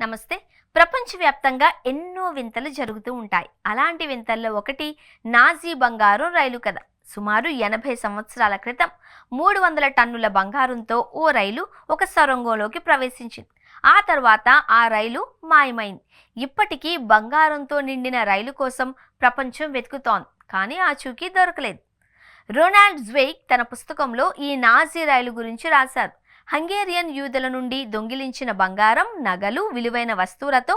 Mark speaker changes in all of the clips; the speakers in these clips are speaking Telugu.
Speaker 1: నమస్తే. ప్రపంచవ్యాప్తంగా ఎన్నో వింతలు జరుగుతూ ఉంటాయి. అలాంటి వింతల్లో ఒకటి నాజీ బంగారం రైలు కథ. సుమారు 80 సంవత్సరాల క్రితం 300 టన్నుల బంగారంతో ఓ రైలు ఒక సొరంగంలోకి ప్రవేశించింది. ఆ తర్వాత ఆ రైలు మాయమైంది. ఇప్పటికీ బంగారంతో నిండిన రైలు కోసం ప్రపంచం వెతుకుతోంది, కానీ ఆచూకీ దొరకలేదు. రొనాల్డ్ జ్వెయిక్ తన పుస్తకంలో ఈ నాజీ రైలు గురించి రాశారు. హంగేరియన్ యూదుల నుండి దొంగిలించిన బంగారం, నగలు, విలువైన వస్తువులతో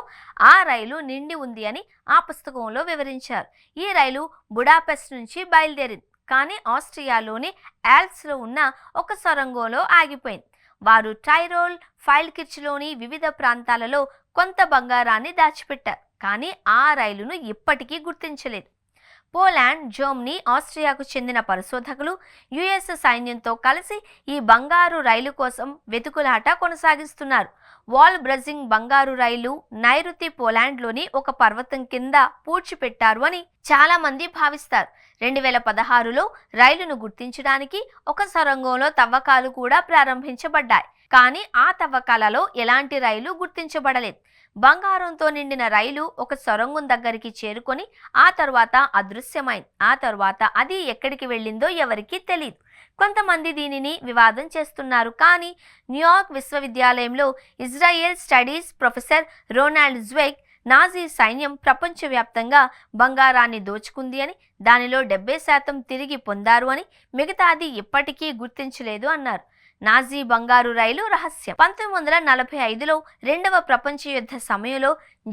Speaker 1: ఆ రైలు నిండి ఉంది అని ఆ పుస్తకంలో వివరించారు. ఈ రైలు బుడాపెస్ట్ నుంచి బయలుదేరింది, కానీ ఆస్ట్రియాలోని ఆల్ప్స్లో ఉన్న ఒక సొరంగంలో ఆగిపోయింది. వారు టైరోల్, ఫైల్కిర్చ్లోని వివిధ ప్రాంతాలలో కొంత బంగారాన్ని దాచిపెట్టారు, కానీ ఆ రైలును ఇప్పటికీ గుర్తించలేదు. పోలాండ్, జర్మనీ, ఆస్ట్రియాకు చెందిన పరిశోధకులు యుఎస్ సైన్యంతో కలిసి ఈ బంగారు రైలు కోసం వెతుకులాట కొనసాగిస్తున్నారు. వాల్ బ్రజింగ్ బంగారు రైలు నైరుతి పోలాండ్లోని ఒక పర్వతం కింద పూడ్చిపెట్టారు అని చాలా మంది భావిస్తారు. 2016లో రైలును గుర్తించడానికి ఒక సొరంగంలో తవ్వకాలు కూడా ప్రారంభించబడ్డాయి, కానీ ఆ తవ్వకాలలో ఎలాంటి రైలు గుర్తించబడలేదు. బంగారంతో నిండిన రైలు ఒక సొరంగం దగ్గరికి చేరుకొని ఆ తర్వాత అదృశ్యమైంది. ఆ తర్వాత అది ఎక్కడికి వెళ్ళిందో ఎవరికీ తెలియదు. కొంతమంది దీనిని వివాదం చేస్తున్నారు, కానీ న్యూయార్క్ విశ్వవిద్యాలయంలో Israel studies professor Ronald Zweig Nazi సైన్యం ప్రపంచవ్యాప్తంగా బంగారాన్ని దోచుకుంది అని, దానిలో 70% తిరిగి పొందారు అని, మిగతాది ఇప్పటికీ గుర్తించలేదు అన్నారు. నాజీ బంగారు రైలు రహస్యం. 1945లో రెండవ ప్రపంచ యుద్ధ సమయంలో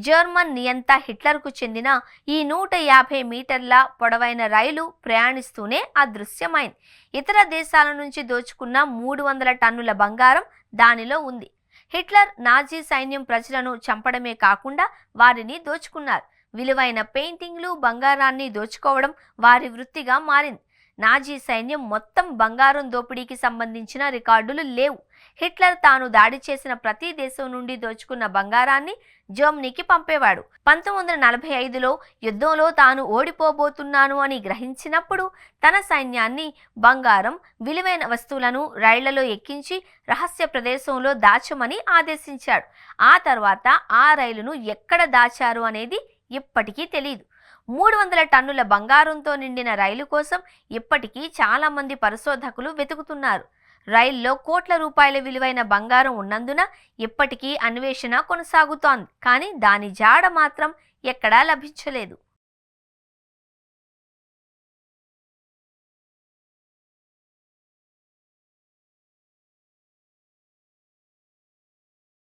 Speaker 1: జర్మన్ నియంత హిట్లర్కు చెందిన ఈ 150 మీటర్ల పొడవైన రైలు ప్రయాణిస్తూనే అదృశ్యమైంది. ఇతర దేశాల నుంచి దోచుకున్న 300 టన్నుల బంగారం దానిలో ఉంది. హిట్లర్ నాజీ సైన్యం ప్రజలను చంపడమే కాకుండా వారిని దోచుకున్నారు. విలువైన పెయింటింగ్లు, బంగారాన్ని దోచుకోవడం వారి వృత్తిగా మారింది. నాజీ సైన్యం మొత్తం బంగారం దోపిడీకి సంబంధించిన రికార్డులు లేవు. హిట్లర్ తాను దాడి చేసిన ప్రతి దేశం నుండి దోచుకున్న బంగారాన్ని జర్మనీకి పంపేవాడు. 1945లో యుద్ధంలో తాను ఓడిపోబోతున్నాను అని గ్రహించినప్పుడు తన సైన్యాన్ని బంగారం, విలువైన వస్తువులను రైళ్లలో ఎక్కించి రహస్య ప్రదేశంలో దాచమని ఆదేశించాడు. ఆ తర్వాత ఆ రైలును ఎక్కడ దాచారు అనేది ఇప్పటికీ తెలియదు. 300 టన్నుల బంగారంతో నిండిన రైలు కోసం ఇప్పటికీ చాలా మంది పరిశోధకులు వెతుకుతున్నారు. రైల్లో కోట్ల రూపాయల విలువైన బంగారం ఉన్నందున ఇప్పటికీ అన్వేషణ కొనసాగుతోంది, కానీ దాని జాడ మాత్రం ఎక్కడా లభించలేదు.